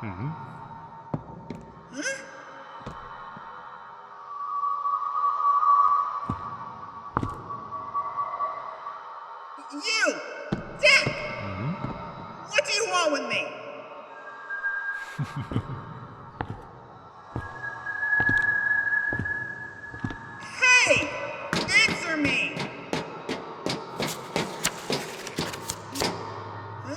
Mm-hmm. Huh? You! Dick! Mm-hmm. What do you want with me? Hey! Answer me! Huh?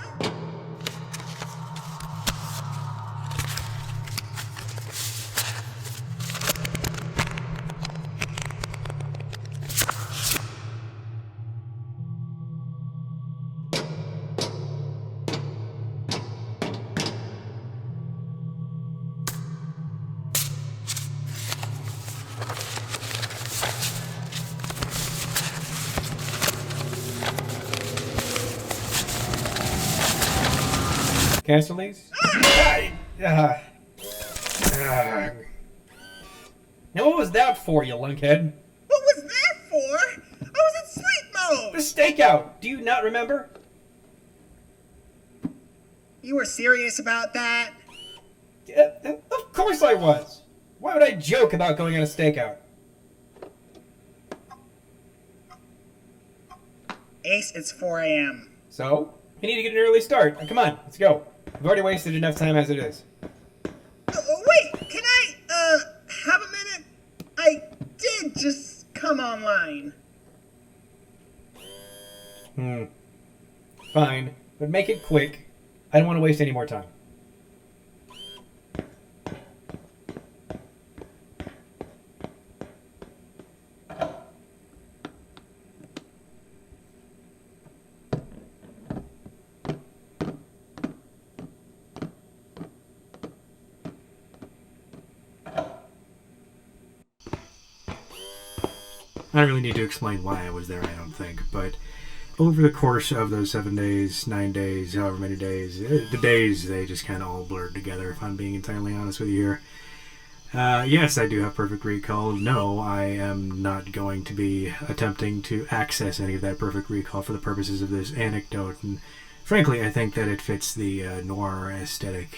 Castilles? Now what was that for, you lunkhead? What was that for? I was in sleep mode! The stakeout! Do you not remember? You were serious about that? Of course I was! Why would I joke about going on a stakeout? Ace, it's 4 a.m. So? You need to get an early start. Come on, let's go. I've already wasted enough time as it is. Wait, can I, have a minute? I did just come online. Fine, but make it quick. I don't want to waste any more time. I don't really need to explain why I was there, I don't think, but over the course of those 7 days, 9 days, however many days, the days, they just kind of all blurred together, if I'm being entirely honest with you here. Yes, I do have perfect recall. No, I am not going to be attempting to access any of that perfect recall for the purposes of this anecdote, and frankly, I think that it fits the noir aesthetic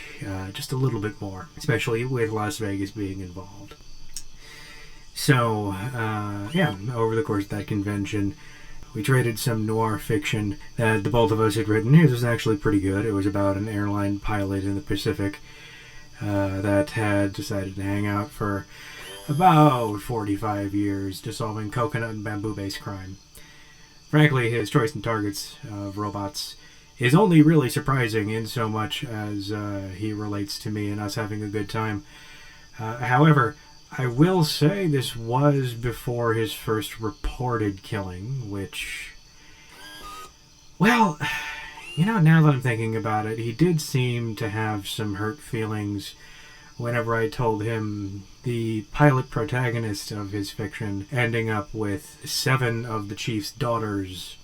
just a little bit more, especially with Las Vegas being involved. So, yeah, over the course of that convention, we traded some noir fiction that the both of us had written. It was actually pretty good. It was about an airline pilot in the Pacific that had decided to hang out for about 45 years just solving coconut and bamboo-based crime. Frankly, his choice in targets of robots is only really surprising in so much as he relates to me and us having a good time. However, I will say this was before his first reported killing, which, well, you know, now that I'm thinking about it, he did seem to have some hurt feelings whenever I told him the pilot protagonist of his fiction ending up with 7 of the chief's daughters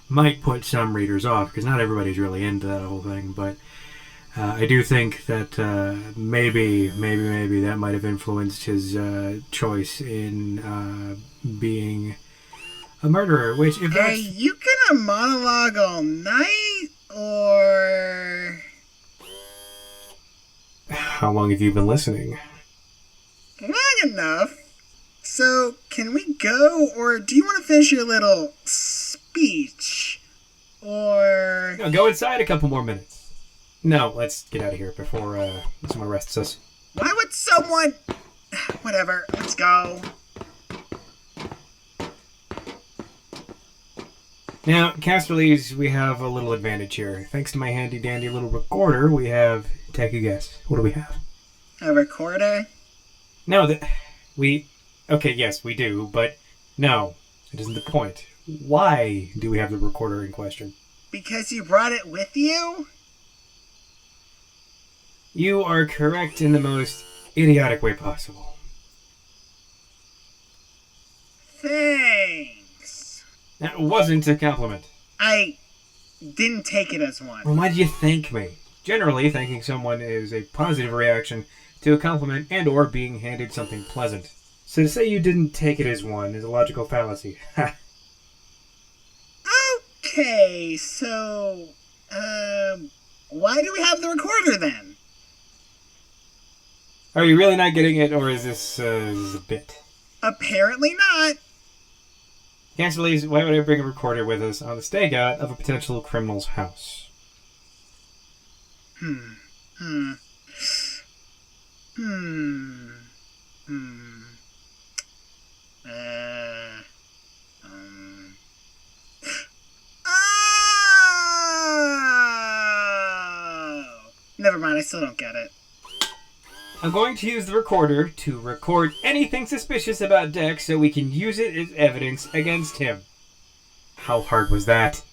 might put some readers off, because not everybody's really into that whole thing, but I do think that maybe that might have influenced his choice in being a murderer, which, if Are you gonna monologue all night, or... How long have you been listening? Long enough. So, can we go, or do you want to finish your little speech? Or... No, go inside a couple more minutes. No, let's get out of here before someone arrests us. Why would someone... Whatever, let's go. Now, Castilles, we have a little advantage here. Thanks to my handy-dandy little recorder, we have... Take a guess. What do we have? A recorder? No, we... Okay, yes, we do, but no, it isn't the point. Why do we have the recorder in question? Because you brought it with you? You are correct in the most idiotic way possible. Thanks. That wasn't a compliment. I didn't take it as one. Well, why'd you thank me? Generally, thanking someone is a positive reaction to a compliment and or being handed something pleasant. So to say you didn't take it as one is a logical fallacy. Ha! Okay, so, why do we have the recorder then? Are you really not getting it, or is this a bit? Apparently not. Castilles, why would I bring a recorder with us on the stakeout of a potential criminal's house? Never mind, I still don't get it. I'm going to use the recorder to record anything suspicious about Dex so we can use it as evidence against him. How hard was that?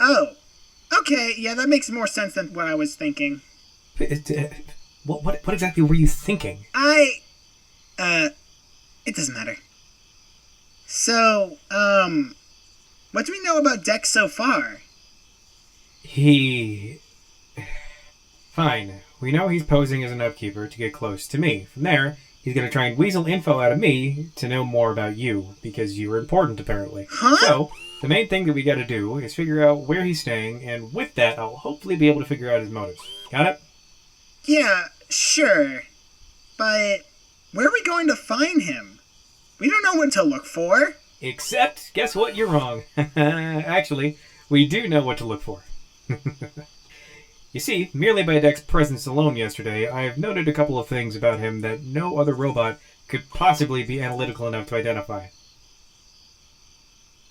Oh. Okay, yeah, that makes more sense than what I was thinking. What exactly were you thinking? It doesn't matter. So, what do we know about Dex so far? Fine. We know he's posing as an upkeeper to get close to me. From there, he's going to try and weasel info out of me to know more about you, because you were important, apparently. Huh? So, the main thing that we got to do is figure out where he's staying, and with that, I'll hopefully be able to figure out his motives. Got it? Yeah, sure. But where are we going to find him? We don't know what to look for. Except, guess what? You're wrong. Actually, we do know what to look for. You see, merely by Dex's presence alone yesterday, I have noted a couple of things about him that no other robot could possibly be analytical enough to identify.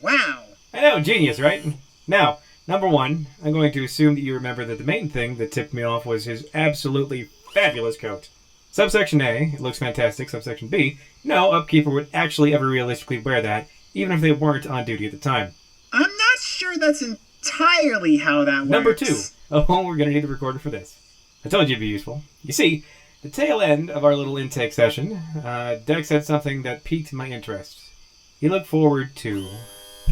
Wow. I know, genius, right? Now, number one, I'm going to assume that you remember that the main thing that tipped me off was his absolutely fabulous coat. Subsection A, it looks fantastic. Subsection B, no upkeeper would actually ever realistically wear that, even if they weren't on duty at the time. I'm not sure that's entirely how that works. Number two, we're going to need a recorder for this. I told you it'd be useful. You see, the tail end of our little intake session, Dex said something that piqued my interest. He looked forward to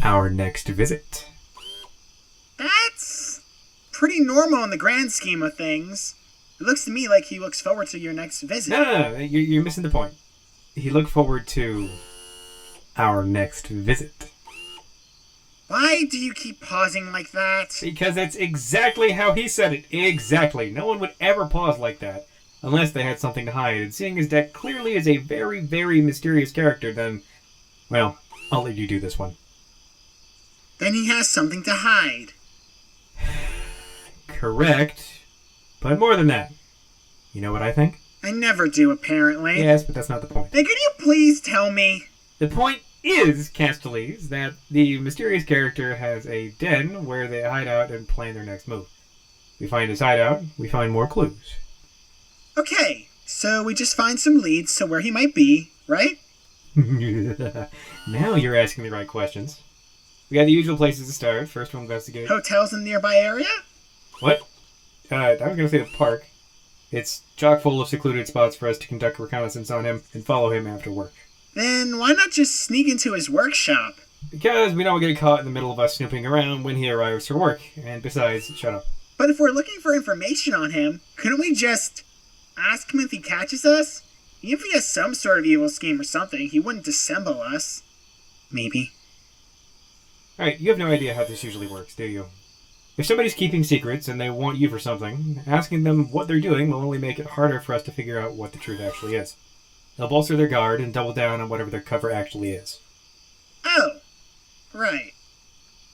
our next visit. That's pretty normal in the grand scheme of things. It looks to me like he looks forward to your next visit. No. You're missing the point. He looked forward to our next visit. Why do you keep pausing like that? Because that's exactly how he said it. Exactly. No one would ever pause like that unless they had something to hide. And seeing as Dex clearly is a very, very mysterious character, then, well, I'll let you do this one. Then he has something to hide. Correct. But more than that. You know what I think? I never do, apparently. Yes, but that's not the point. Then could you please tell me? The point is, Castilles, that the mysterious character has a den where they hide out and plan their next move. We find his hideout, we find more clues. Okay, so we just find some leads to where he might be, right? Now you're asking the right questions. We got the usual places to start. First, we'll investigate. Hotels in the nearby area? What? I was going to say the park. It's chock full of secluded spots for us to conduct reconnaissance on him and follow him after work. Then why not just sneak into his workshop? Because we don't get caught in the middle of us snooping around when he arrives for work. And besides, shut up. But if we're looking for information on him, couldn't we just ask him if he catches us? Even if he has some sort of evil scheme or something, he wouldn't dissemble us. Maybe. Alright, you have no idea how this usually works, do you? If somebody's keeping secrets and they want you for something, asking them what they're doing will only make it harder for us to figure out what the truth actually is. They'll bolster their guard and double down on whatever their cover actually is. Oh, right.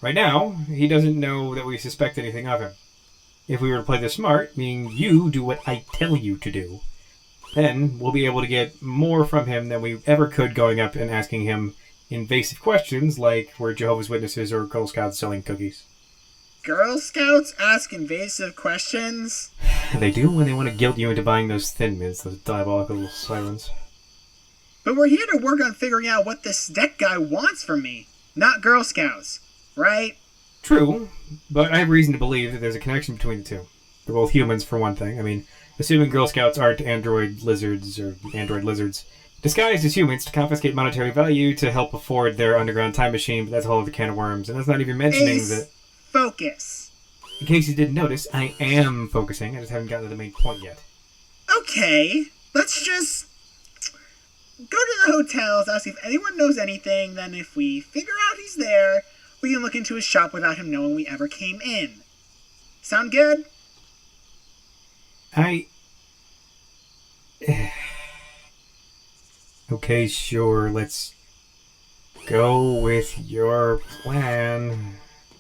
Right now, he doesn't know that we suspect anything of him. If we were to play this smart, meaning you do what I tell you to do, then we'll be able to get more from him than we ever could going up and asking him invasive questions like we're Jehovah's Witnesses or Girl Scouts selling cookies. Girl Scouts ask invasive questions? They do when they want to guilt you into buying those Thin Mints, those diabolical little sirens. But we're here to work on figuring out what this deck guy wants from me, not Girl Scouts, right? True, but I have reason to believe that there's a connection between the two. They're both humans, for one thing. I mean, assuming Girl Scouts aren't android lizards, disguised as humans to confiscate monetary value to help afford their underground time machine, but that's a whole other can of worms, and that's not even mentioning that... Focus. In case you didn't notice, I am focusing. I just haven't gotten to the main point yet. Okay, let's just go to the hotels, ask if anyone knows anything, then if we figure out he's there, we can look into his shop without him knowing we ever came in. Sound good? Okay, sure, let's go with your plan.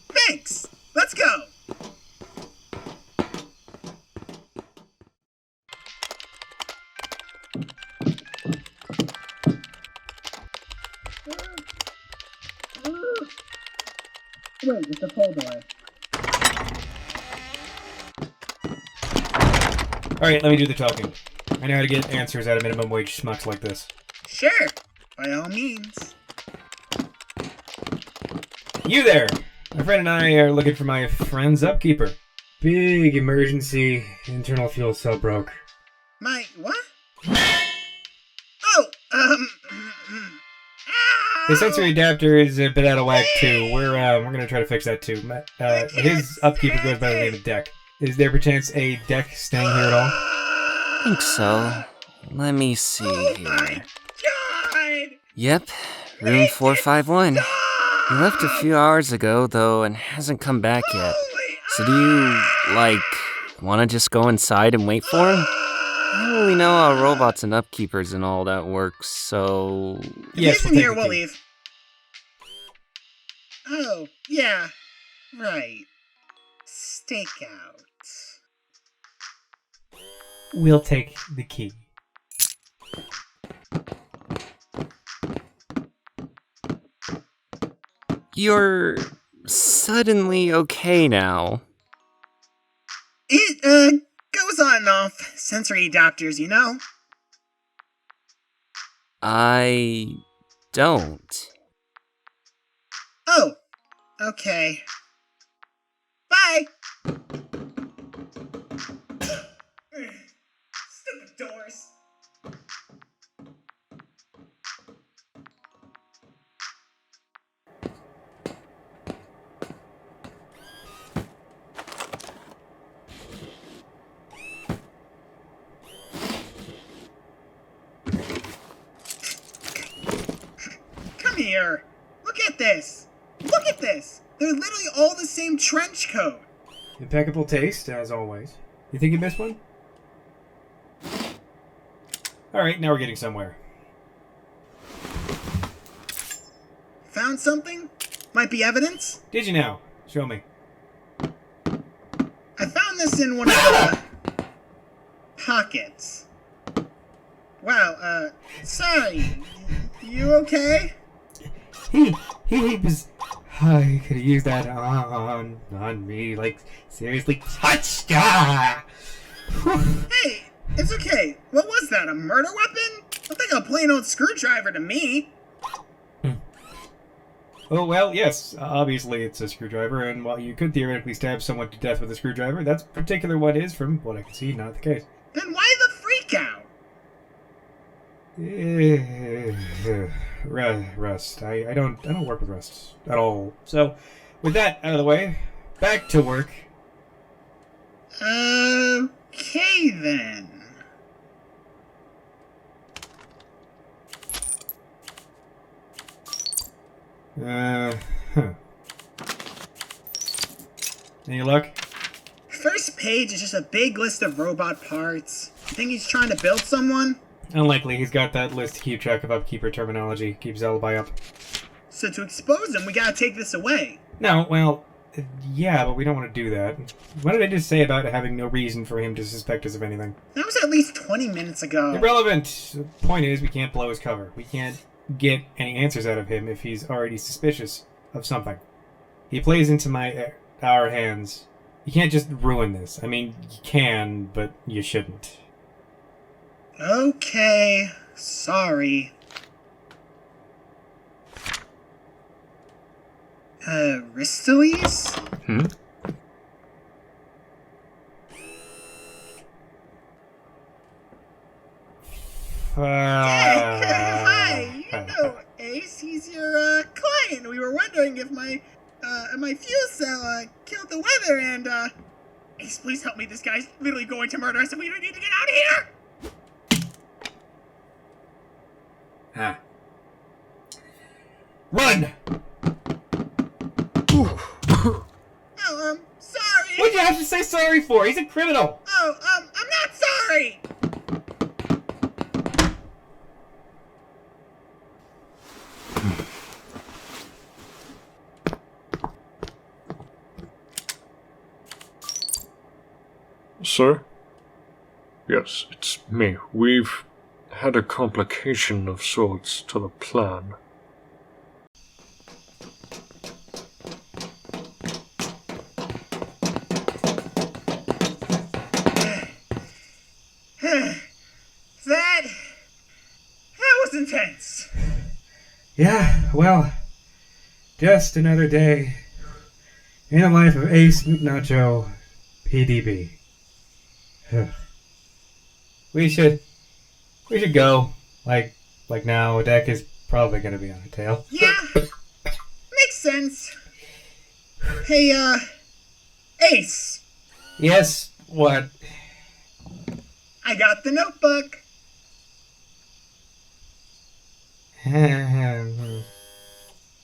Thanks! Let's go! Wait, it's a pull door. Alright, let me do the talking. I know how to get answers out of minimum wage schmucks like this. Sure, by all means. You there! My friend and I are looking for my friend's upkeeper. Big emergency. Internal fuel cell broke. My what? Oh, The sensory adapter is a bit out of whack too. We're gonna try to fix that too. His upkeeper goes by the name of Deck. Is there perchance a Deck staying here at all? I think so. Let me see here. God! Yep, room 451. He left a few hours ago, though, and hasn't come back yet. So do you, want to just go inside and wait for him? I don't really know how robots and upkeepers and all that works, so... Yes, we'll here, we'll leave. Oh, yeah. Right. Stakeout. We'll take the key. You're suddenly okay now. It, goes on and off. Sensory adapters, you know? I don't. Oh, okay. Bye! Stupid doors. Come here. Look at this. Look at this. They're literally all the same trench coat. Impeccable taste, as always. You think you missed one? Alright, now we're getting somewhere. Found something? Might be evidence? Did you now? Show me. I found this in one of the pockets. Wow, sorry. You okay? He was... I could have used that on me, like, seriously. Touchdown! Hey, it's okay. What was that, a murder weapon? Looked like a plain old screwdriver to me. Oh, well, yes. Obviously, it's a screwdriver, and while you could theoretically stab someone to death with a screwdriver, that particular one is, from what I can see, not the case. Then why the freak out? Rust. I don't work with Rust at all. So, with that out of the way, back to work. Okay, then. Any luck? First page is just a big list of robot parts. Think he's trying to build someone? Unlikely. He's got that list to keep track of upkeeper terminology. Keeps alibi up. So to expose him, we gotta take this away. No, well, yeah, but we don't want to do that. What did I just say about having no reason for him to suspect us of anything? That was at least 20 minutes ago. Irrelevant. The point is, we can't blow his cover. We can't get any answers out of him if he's already suspicious of something. He plays into our hands. You can't just ruin this. I mean, you can, but you shouldn't. Okay, sorry. Castilles? Hi, you know Ace, he's your, client. We were wondering if my fuel cell, killed the weather, and, Ace, please help me. This guy's literally going to murder us, and we need to get out of here! Ah. Run! Oh, sorry. What'd you have to say sorry for? He's a criminal! Oh, I'm not sorry! Sir? Yes, it's me. We've had a complication of sorts to the plan. That was intense. Yeah, well, just another day in the life of Ace McNacho, PDB. We should go. Like now, Deck is probably gonna be on a tail. Yeah, makes sense. Hey, Ace. Yes, what? I got the notebook.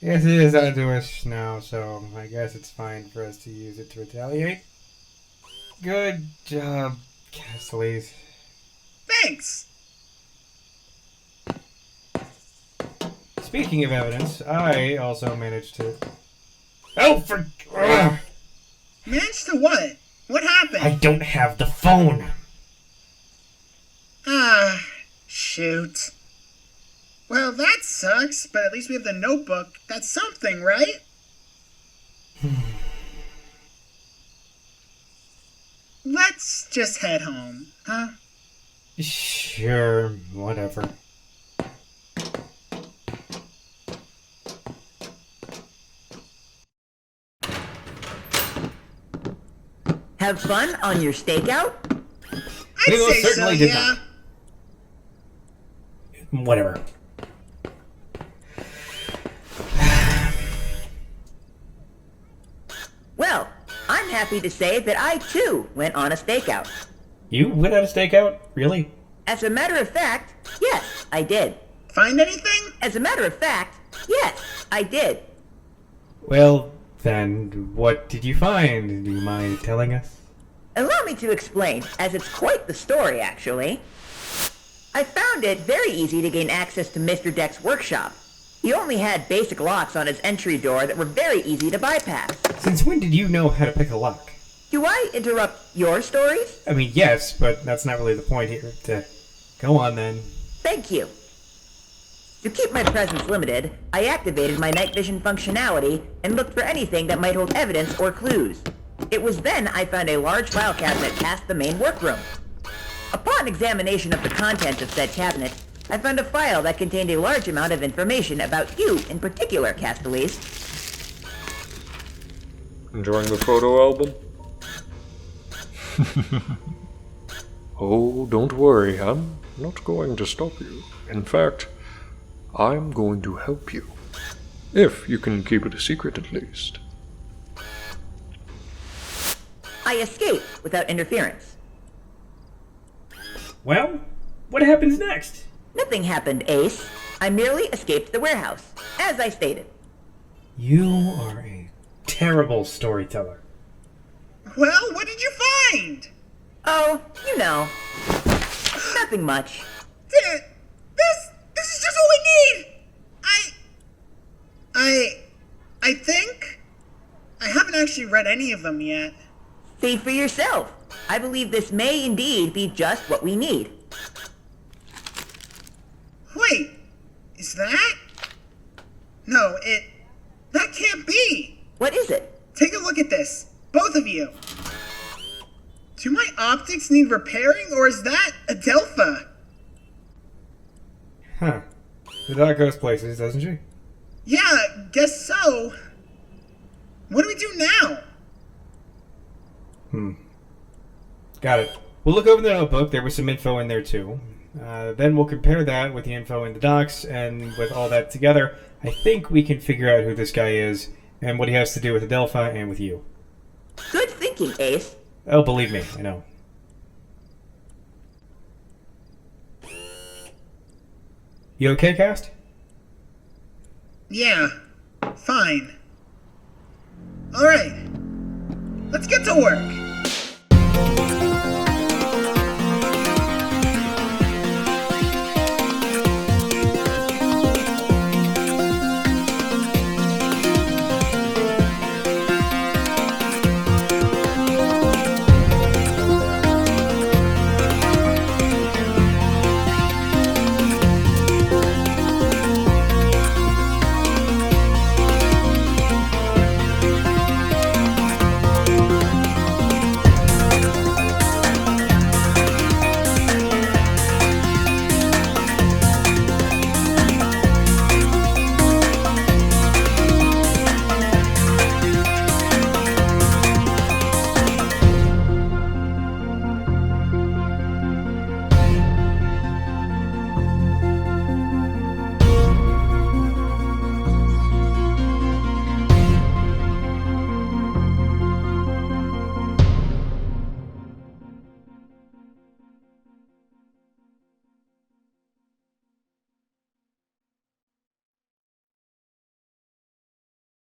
Yes, it is onto us now, so I guess it's fine for us to use it to retaliate. Good job, Castilles. Thanks. Speaking of evidence, I also managed to... Oh, for... Ugh. Managed to what? What happened? I don't have the phone. Ah, shoot. Well, that sucks, but at least we have the notebook. That's something, right? Let's just head home, huh? Sure, whatever. Have fun on your stakeout? I'd We most say certainly so, did yeah. Whatever. Well, I'm happy to say that I too went on a stakeout. You went on a stakeout? Really? As a matter of fact, yes, I did. Find anything? As a matter of fact, yes, I did. Well, then, what did you find? Do you mind telling us? Allow me to explain, as it's quite the story, actually. I found it very easy to gain access to Mr. Deck's workshop. He only had basic locks on his entry door that were very easy to bypass. Since when did you know how to pick a lock? Do I interrupt your stories? I mean, yes, but that's not really the point here. Go on, then. Thank you. To keep my presence limited, I activated my night vision functionality and looked for anything that might hold evidence or clues. It was then I found a large file cabinet past the main workroom. Upon examination of the contents of said cabinet, I found a file that contained a large amount of information about you in particular, Castilles. Enjoying the photo album? Oh, don't worry, I'm not going to stop you. In fact, I'm going to help you. If you can keep it a secret at least. I escaped without interference. Well, what happens next? Nothing happened, Ace. I merely escaped the warehouse, as I stated. You are a terrible storyteller. Well, what did you find? Oh, you know. Nothing much. This is just what we need! I think I haven't actually read any of them yet. See for yourself. I believe this may indeed be just what we need. Wait, is that? No, that can't be. What is it? Take a look at this, both of you. Do my optics need repairing, or is that Adelpha? Huh. The dog goes places, doesn't she? Yeah, guess so. What do we do now? Got it. We'll look over the notebook. There was some info in there, too. Then we'll compare that with the info in the docs, and with all that together, I think we can figure out who this guy is, and what he has to do with Adelpha and with you. Good thinking, Ace. Oh, believe me, I know. You okay, Cast? Yeah, fine. Alright, let's get to work.